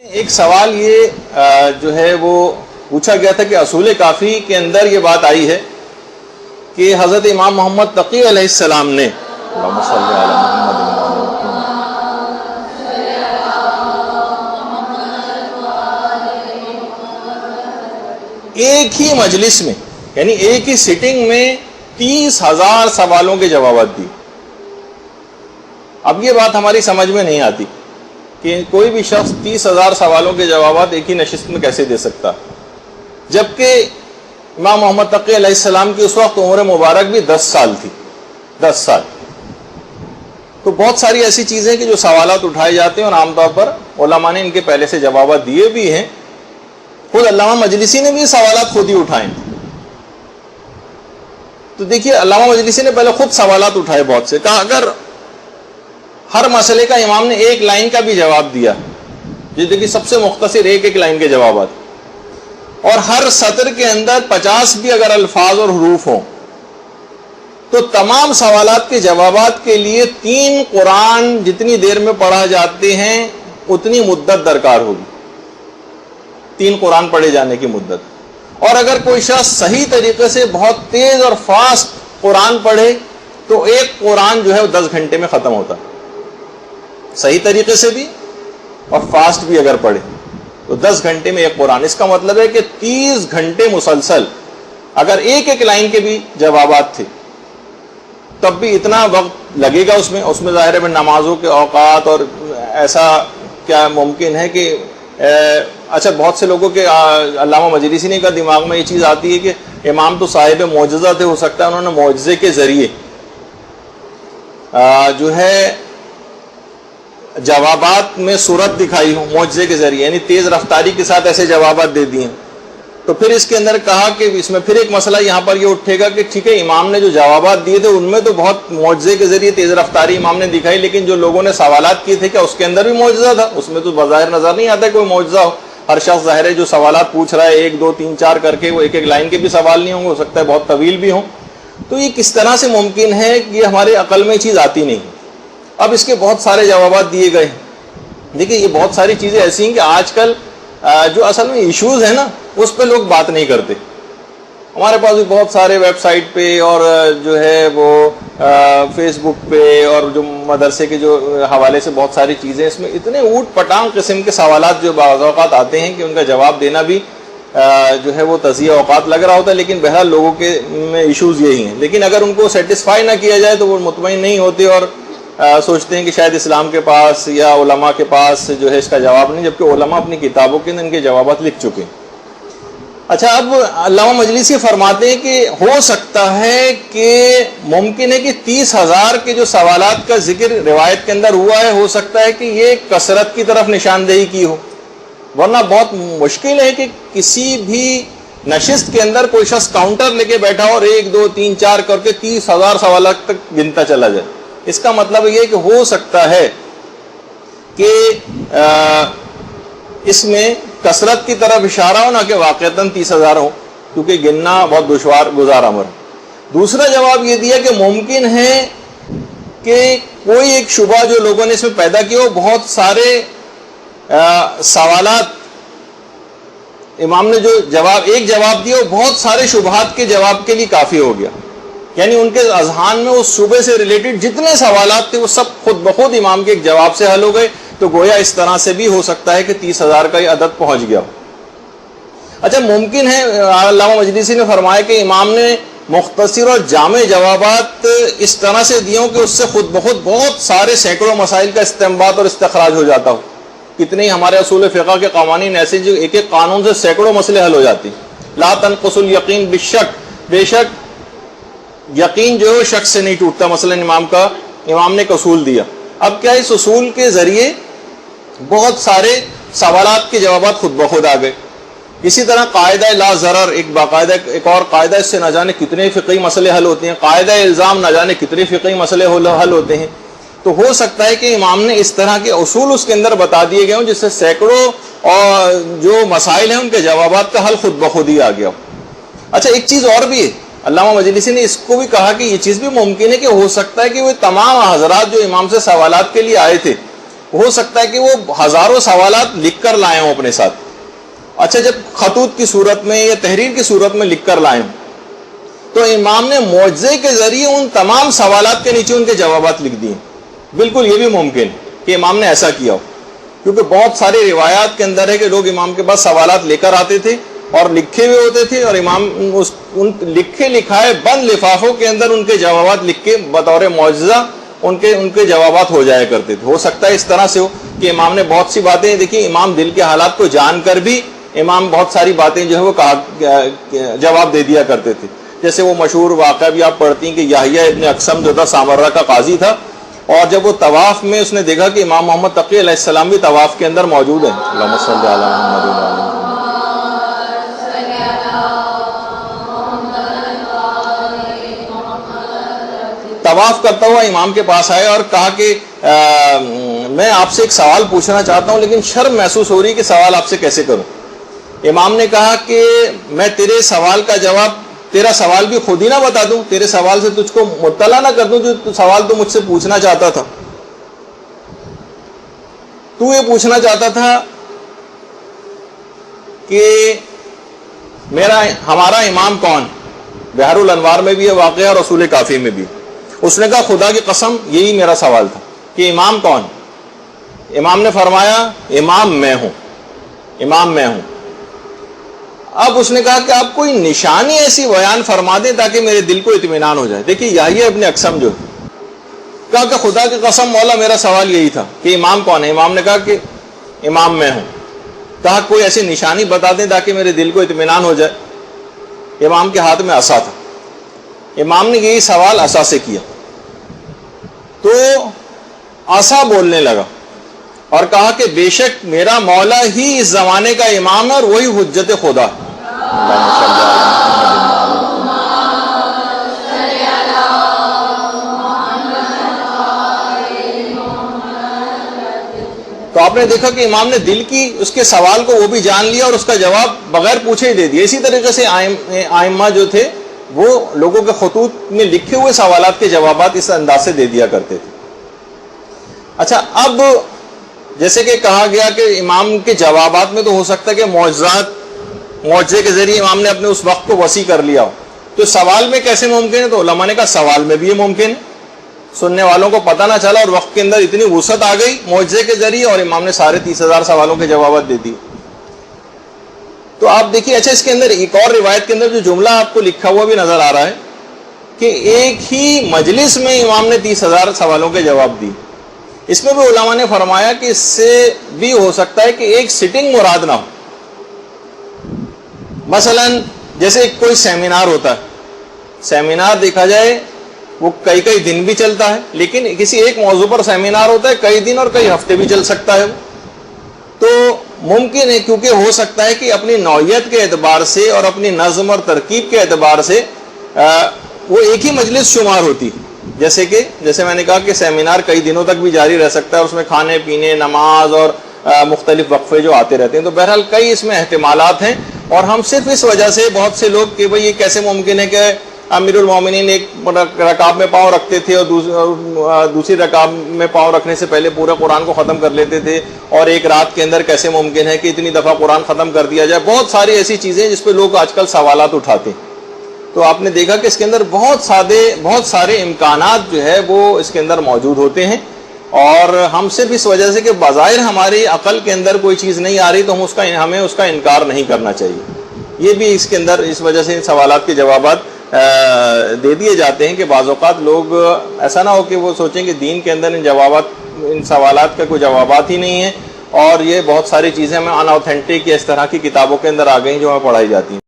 ایک سوال یہ جو ہے وہ پوچھا گیا تھا کہ اصول کافی کے اندر یہ بات آئی ہے کہ حضرت امام محمد تقی علیہ السلام نے اللہم صلی علی محمد ایک ہی مجلس میں یعنی ایک ہی سٹنگ میں 30,000 سوالوں کے جوابات دی۔ اب یہ بات ہماری سمجھ میں نہیں آتی کہ کوئی بھی شخص 30,000 سوالوں کے جوابات ایک ہی نشست میں کیسے دے سکتا، جبکہ امام محمد تقی علیہ السلام کی اس وقت عمر مبارک بھی 10 سال تھی۔ 10 سال تو بہت ساری ایسی چیزیں کہ جو سوالات اٹھائے جاتے ہیں اور عام طور پر علماء نے ان کے پہلے سے جوابات دیے بھی ہیں۔ خود علامہ مجلسی نے بھی سوالات خود ہی اٹھائے۔ تو دیکھیے علامہ مجلسی نے پہلے خود سوالات اٹھائے بہت سے، کہا اگر ہر مسئلے کا امام نے ایک لائن کا بھی جواب دیا، یہ دیکھیے سب سے مختصر ایک لائن کے جوابات، اور ہر سطر کے اندر 50 بھی اگر الفاظ اور حروف ہوں تو تمام سوالات کے جوابات کے لیے 3 قرآن جتنی دیر میں پڑھا جاتے ہیں اتنی مدت درکار ہوگی، 3 قرآن پڑھے جانے کی مدت۔ اور اگر کوئی شخص صحیح طریقے سے بہت تیز اور فاسٹ قرآن پڑھے تو ایک قرآن جو ہے وہ 10 گھنٹے میں ختم ہوتا، صحیح طریقے سے بھی اور فاسٹ بھی اگر پڑھے تو 10 گھنٹے میں ایک قرآن۔ اس کا مطلب ہے کہ 30 گھنٹے مسلسل اگر ایک لائن کے بھی جوابات تھے تب بھی اتنا وقت لگے گا اس میں ظاہر ہے نمازوں کے اوقات، اور ایسا کیا ممکن ہے کہ اچھا بہت سے لوگوں کے علامہ مجلسی نے کا دماغ میں یہ چیز آتی ہے کہ امام تو صاحب معجزہ تھے، ہو سکتا ہے انہوں نے معجزے کے ذریعے جو ہے جوابات میں صورت دکھائی ہو، معجزے کے ذریعے یعنی تیز رفتاری کے ساتھ ایسے جوابات دے دیے۔ تو پھر اس کے اندر کہا کہ اس میں پھر ایک مسئلہ یہاں پر یہ اٹھے گا کہ ٹھیک ہے امام نے جو جوابات دیے تھے ان میں تو بہت معجزے کے ذریعے تیز رفتاری امام نے دکھائی، لیکن جو لوگوں نے سوالات کیے تھے کیا اس کے اندر بھی معجزہ تھا؟ اس میں تو بظاہر نظر نہیں آتا کوئی معجزہ ہو۔ ہر شخص ظاہر ہے جو سوالات پوچھ رہا ہے 1 2 3 4 کر کے، وہ ایک لائن کے بھی سوال نہیں ہوں گے، ہو سکتا ہے بہت طویل بھی ہوں۔ تو یہ کس طرح سے ممکن ہے کہ یہ ہمارے عقل میں چیز آتی نہیں۔ اب اس کے بہت سارے جوابات دیے گئے۔ دیکھیے یہ بہت ساری چیزیں ایسی ہیں کہ آج کل جو اصل میں ایشوز ہیں نا اس پہ لوگ بات نہیں کرتے۔ ہمارے پاس بھی بہت سارے ویب سائٹ پہ اور جو ہے وہ فیس بک پہ اور جو مدرسے کے جو حوالے سے بہت ساری چیزیں، اس میں اتنے اوٹ پٹانگ قسم کے سوالات جو بعض اوقات آتے ہیں کہ ان کا جواب دینا بھی جو ہے وہ تضیع اوقات لگ رہا ہوتا ہے، لیکن بہرحال لوگوں کے میں ایشوز یہی ہیں۔ لیکن اگر ان کو سیٹسفائی نہ کیا جائے تو وہ مطمئن نہیں ہوتے اور سوچتے ہیں کہ شاید اسلام کے پاس یا علماء کے پاس جو ہے اس کا جواب نہیں، جبکہ علماء اپنی کتابوں کے اندر ان کے جوابات لکھ چکے ہیں۔ اچھا اب علامہ مجلسی فرماتے ہیں کہ ہو سکتا ہے کہ ممکن ہے کہ 30,000 کے جو سوالات کا ذکر روایت کے اندر ہوا ہے، ہو سکتا ہے کہ یہ کثرت کی طرف نشاندہی کی ہو، ورنہ بہت مشکل ہے کہ کسی بھی نشست کے اندر کوئی شخص کاؤنٹر لے کے بیٹھا اور 1 2 3 4 کر کے 30,000 سوالات تک گنتا چلا جائے۔ اس کا مطلب یہ کہ ہو سکتا ہے کہ اس میں کثرت کی طرف اشارہ ہو، نہ کہ واقعتاً 30,000 ہو، کیونکہ گننا بہت دشوار گزار امر ہے۔ دوسرا جواب یہ دیا کہ ممکن ہے کہ کوئی ایک شبہ جو لوگوں نے اس میں پیدا کیا ہو، بہت سارے سوالات امام نے جو ایک جواب دیا وہ بہت سارے شبہات کے جواب کے لیے کافی ہو گیا، یعنی ان کے اذہان میں اس شعبے سے ریلیٹڈ جتنے سوالات تھے وہ سب خود بخود امام کے ایک جواب سے حل ہو گئے۔ تو گویا اس طرح سے بھی ہو سکتا ہے کہ 30,000 کا یہ عدد پہنچ گیا ہو۔ اچھا ممکن ہے علامہ مجلسی نے فرمایا کہ امام نے مختصر اور جامع جوابات اس طرح سے دیے ہوں کہ اس سے خود بخود بہت سارے سینکڑوں مسائل کا استنباط اور استخراج ہو جاتا ہو۔ کتنے ہی ہمارے اصول فقہ کے قوانین ایسے جو ایک قانون سے سینکڑوں مسئلے حل ہو جاتی۔ لا تنقص الیقین بالشک، بے شک یقین جو ہے شک سے نہیں ٹوٹتا، مثلا امام نے ایک اصول دیا۔ اب کیا اس اصول کے ذریعے بہت سارے سوالات کے جوابات خود بخود آ گئے۔ اسی طرح قاعدہ لا ضرر ایک اور قاعدہ، اس سے نہ جانے کتنے فقہی مسئلے حل ہوتے ہیں۔ قاعدہ الزام نہ جانے کتنے فقہی مسئلے حل ہوتے ہیں۔ تو ہو سکتا ہے کہ امام نے اس طرح کے اصول اس کے اندر بتا دیے گئے ہوں جس سے سینکڑوں اور جو مسائل ہیں ان کے جوابات کا حل خود بخود ہی آ گیا ہو۔ اچھا ایک چیز اور بھی ہے، علامہ مجلسی نے اس کو بھی کہا کہ یہ چیز بھی ممکن ہے کہ ہو سکتا ہے کہ وہ تمام حضرات جو امام سے سوالات کے لیے آئے تھے ہو سکتا ہے کہ وہ ہزاروں سوالات لکھ کر لائے ہوں اپنے ساتھ. اچھا جب خطوط کی صورت میں یا تحریر کی صورت میں لکھ کر لائے ہوں تو امام نے معجزے کے ذریعے ان تمام سوالات کے نیچے ان کے جوابات لکھ دیے. بالکل یہ بھی ممکن کہ امام نے ایسا کیا ہو، کیونکہ بہت سارے روایات کے اندر ہے کہ لوگ امام کے پاس سوالات لے کر آتے تھے اور لکھے ہوئے ہوتے تھے، اور امام ان لکھے لکھائے بند لفافوں کے اندر ان کے جوابات لکھ کے بطور معجزہ ان کے جوابات ہو جایا کرتے تھے. ہو سکتا ہے اس طرح سے ہو کہ امام نے بہت سی باتیں دیکھی، امام دل کے حالات کو جان کر بھی امام بہت ساری باتیں جو ہے وہ جواب دے دیا کرتے تھے. جیسے وہ مشہور واقعہ بھی آپ پڑھتی ہیں کہ یحییٰ ابن اقسم جو تھا سامرہ کا قاضی تھا، اور جب وہ طواف میں اس نے دیکھا کہ امام محمد تقی علیہ السلام بھی طواف کے اندر موجود ہیں، اللہم صلی علی محمد. طواف کرتا ہوا امام کے پاس آیا اور کہا کہ میں آپ سے ایک سوال پوچھنا چاہتا ہوں لیکن شرم محسوس ہو رہی کہ سوال آپ سے کیسے کروں. امام نے کہا کہ میں تیرے سوال کا جواب، تیرا سوال بھی خود ہی نہ بتا دوں، تیرے سوال سے تجھ کو مطلع نہ کر دوں جو سوال تو مجھ سے پوچھنا چاہتا تھا. تو یہ پوچھنا چاہتا تھا کہ ہمارا امام کون؟ بحر الانوار میں بھی ہے واقعہ اور رسول کافی میں بھی. اس نے کہا خدا کی قسم یہی میرا سوال تھا کہ امام کون؟ امام نے فرمایا امام میں ہوں، امام میں ہوں. اب اس نے کہا کہ آپ کوئی نشانی ایسی بیان فرما دیں تاکہ میرے دل کو اطمینان ہو جائے. دیکھیے یحییٰ ابن اقسم جو کہا کہ خدا کی قسم مولا میرا سوال یہی تھا کہ امام کون ہے. امام نے کہا کہ امام میں ہوں. کہا کوئی ایسی نشانی بتا دیں تاکہ میرے دل کو اطمینان ہو جائے. امام کے ہاتھ میں عصا تھا. امام نے یہی سوال عصا سے کیا تو عصا بولنے لگا اور کہا کہ بے شک میرا مولا ہی اس زمانے کا امام ہے اور وہی حجت خدا. تو آپ نے دیکھا کہ امام نے دل کی اس کے سوال کو وہ بھی جان لیا اور اس کا جواب بغیر پوچھے ہی دے دیا. اسی طریقے سے ائمہ جو تھے وہ لوگوں کے خطوط میں لکھے ہوئے سوالات کے جوابات اس انداز سے دے دیا کرتے تھے. اچھا اب جیسے کہ کہا گیا کہ امام کے جوابات میں تو ہو سکتا ہے کہ معجزے کے ذریعے امام نے اپنے اس وقت کو وسیع کر لیا ہو، تو سوال میں کیسے ممکن ہے؟ تو علماء نے کہا سوال میں بھی یہ ممکن ہے. سننے والوں کو پتہ نہ چلا اور وقت کے اندر اتنی وسعت آ گئی معجزے کے ذریعے اور امام نے 30,000 سوالوں کے جوابات دے دیے. تو آپ دیکھیے اچھا اس کے اندر ایک اور روایت کے اندر جو جملہ آپ کو لکھا ہوا بھی نظر آ رہا ہے کہ ایک ہی مجلس میں امام نے 30,000 سوالوں کے جواب دی. اس میں بھی علماء نے فرمایا کہ اس سے بھی ہو سکتا ہے کہ ایک سٹنگ مراد نہ ہو. مثلا جیسے کوئی سیمینار ہوتا ہے، سیمینار دیکھا جائے وہ کئی دن بھی چلتا ہے، لیکن کسی ایک موضوع پر سیمینار ہوتا ہے کئی دن اور کئی ہفتے بھی چل سکتا ہے. تو ممکن ہے کیونکہ ہو سکتا ہے کہ اپنی نوعیت کے اعتبار سے اور اپنی نظم اور ترکیب کے اعتبار سے وہ ایک ہی مجلس شمار ہوتی ہے. جیسے میں نے کہا کہ سیمینار کئی دنوں تک بھی جاری رہ سکتا ہے، اس میں کھانے پینے، نماز اور مختلف وقفے جو آتے رہتے ہیں. تو بہرحال کئی اس میں احتمالات ہیں اور ہم صرف اس وجہ سے بہت سے لوگ کہ بھئی یہ کیسے ممکن ہے کہ امیر المومنین ایک رکعت میں پاؤں رکھتے تھے اور دوسری رکعت میں پاؤں رکھنے سے پہلے پورے قرآن کو ختم کر لیتے تھے، اور ایک رات کے اندر کیسے ممکن ہے کہ اتنی دفعہ قرآن ختم کر دیا جائے. بہت ساری ایسی چیزیں جس پہ لوگ آج کل سوالات اٹھاتے ہیں. تو آپ نے دیکھا کہ اس کے اندر بہت سارے امکانات جو ہے وہ اس کے اندر موجود ہوتے ہیں، اور ہم صرف اس وجہ سے کہ بظاہر ہماری عقل کے اندر کوئی چیز نہیں آ رہی تو ہمیں اس کا انکار نہیں کرنا چاہیے. یہ بھی اس کے اندر اس وجہ سے ان سوالات کے جوابات دے دیے جاتے ہیں کہ بعض اوقات لوگ ایسا نہ ہو کہ وہ سوچیں کہ دین کے اندر ان سوالات کا کوئی جوابات ہی نہیں ہے، اور یہ بہت ساری چیزیں ہمیں ان اوتھینٹک یا اس طرح کی کتابوں کے اندر آ گئی جو ہمیں پڑھائی جاتی ہیں.